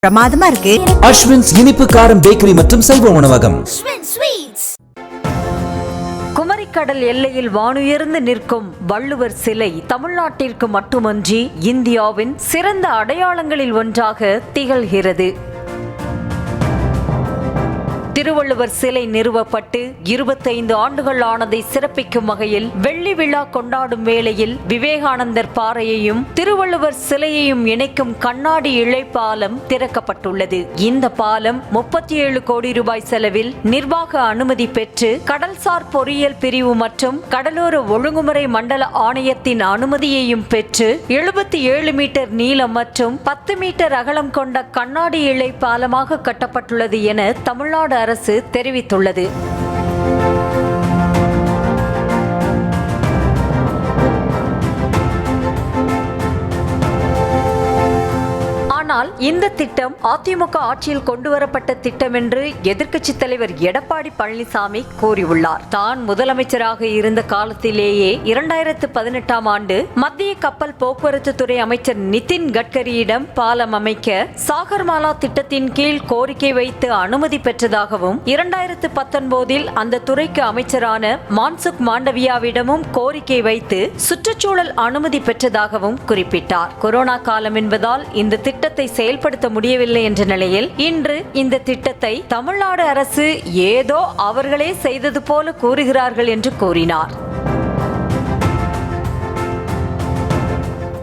பிரமாதமா இருக்கு. அஸ்வின்ஸ் இனிப்பு காரம் பேக்கரி மற்றும் சைவ உணவகம். குமரிக்கடல் எல்லையில் வானுயர்ந்து நிற்கும் வள்ளுவர் சிலை தமிழ்நாட்டிற்கு மட்டுமன்றி இந்தியாவின் சிறந்த அடையாளங்களில் ஒன்றாக திகழ்கிறது. திருவள்ளுவர் சிலை நிறுவப்பட்டு 25 ஆண்டுகள் ஆனதை சிறப்பிக்கும் வகையில் வெள்ளி விழா கொண்டாடும் வேளையில் விவேகானந்தர் பாறையையும் திருவள்ளுவர் சிலையையும் இணைக்கும் கண்ணாடி இழைப்பாலம் திறக்கப்பட்டுள்ளது. இந்த பாலம் 37 கோடி ரூபாய் செலவில் நிர்வாக அனுமதி பெற்று கடல்சார் பொறியியல் பிரிவு மற்றும் கடலோர ஒழுங்குமுறை மண்டல ஆணையத்தின் அனுமதியையும் பெற்று 77 மீட்டர் நீளம் மற்றும் 10 மீட்டர் அகலம் கொண்ட கண்ணாடி இழை பாலமாக கட்டப்பட்டுள்ளது என தமிழ்நாடு அரசு தெரிவித்துள்ளது. ஆனால் இந்த திட்டம் அதிமுக ஆட்சியில் கொண்டுவரப்பட்ட திட்டம் என்று எதிர்க்கட்சி தலைவர் எடப்பாடி பழனிசாமி கூறியுள்ளார். தான் முதலமைச்சராக இருந்த காலத்திலேயே 2018ஆம் ஆண்டு மத்திய கப்பல் போக்குவரத்து துறை அமைச்சர் நிதின் கட்கரியிடம் பாலம் அமைக்க சாகர்மாலா திட்டத்தின் கீழ் கோரிக்கை வைத்து அனுமதி பெற்றதாகவும் 2019இல் அந்த துறைக்கு அமைச்சரான மான்சுக் மாண்டவியாவிடமும் கோரிக்கை வைத்து சுற்றுச்சூழல் அனுமதி பெற்றதாகவும் குறிப்பிட்டார். கொரோனா காலம் என்பதால் இந்த திட்டத்தை செயல்படுத்த முடியவில்லை என்ற நிலையில் இன்று இந்த திட்டத்தை தமிழ்நாடு அரசு ஏதோ அவர்களே செய்தது போல கூறுகிறார்கள் என்று கூறினார்.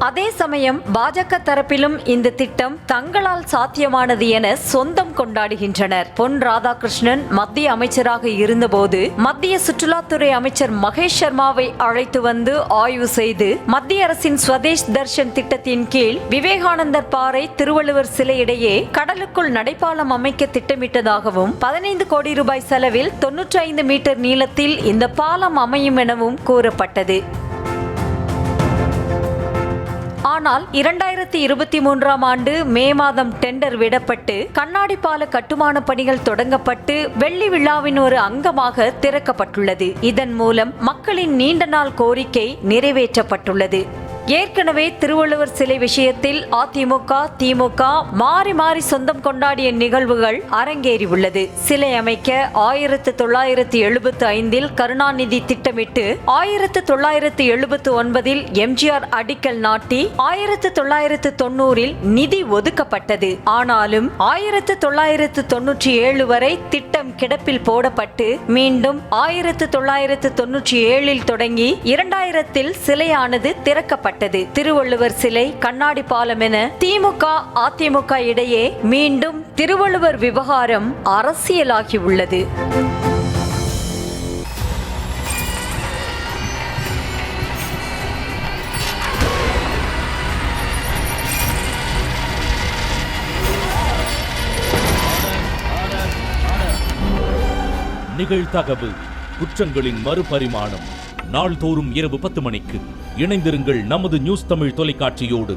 அதே சமயம் பாஜக தரப்பிலும் இந்த திட்டம் தங்களால் சாத்தியமானது என சொந்தம் கொண்டாடுகின்றனர். பொன் ராதாகிருஷ்ணன் மத்திய அமைச்சராக இருந்தபோது மத்திய சுற்றுலாத்துறை அமைச்சர் மகேஷ் சர்மாவை அழைத்து வந்து ஆய்வு செய்து மத்திய அரசின் ஸ்வதேஷ் தர்ஷன் திட்டத்தின் கீழ் விவேகானந்தர் பாறை திருவள்ளுவர் சிலை இடையே கடலுக்குள் நடைபாலம் அமைக்க திட்டமிட்டதாகவும் 15 கோடி ரூபாய் செலவில் 95 மீட்டர் நீளத்தில் இந்த பாலம் அமையும் எனவும் கூறப்பட்டது. ஆனால் 2023ஆம் ஆண்டு மே மாதம் டெண்டர் விடப்பட்டு கண்ணாடி பால கட்டுமான பணிகள் தொடங்கப்பட்டு வெள்ளி விழாவின் ஒரு அங்கமாக திறக்கப்பட்டுள்ளது. இதன் மூலம் மக்களின் நீண்ட நாள் கோரிக்கை நிறைவேற்றப்பட்டுள்ளது. ஏற்கனவே திருவள்ளுவர் சிலை விஷயத்தில் அதிமுக திமுக மாறி மாறி சொந்தம் கொண்டாடிய நிகழ்வுகள் அரங்கேறியுள்ளது. சிலை அமைக்க 1975இல் கருணாநிதி திட்டமிட்டு 1979இல் எம்ஜிஆர் அடிக்கல் நாட்டி 1990இல் நிதி ஒதுக்கப்பட்டது. ஆனாலும் 1997 வரை திட்டம் கிடப்பில் போடப்பட்டு மீண்டும் 1997இல் தொடங்கி 2000இல் சிலையானது திறக்கப்பட்டது. திருவள்ளுவர் சிலை கண்ணாடி பாலம் என திமுக அதிமுக இடையே மீண்டும் திருவள்ளுவர் விவகாரம் அரசியலாகி உள்ளது. நிகழ்தகவு குற்றங்களின் மறுபரிமாணம் நாள்தோறும் இரவு 10 மணிக்கு இணைந்திருங்கள் நமது நியூஸ் தமிழ் தொலைக்காட்சியோடு.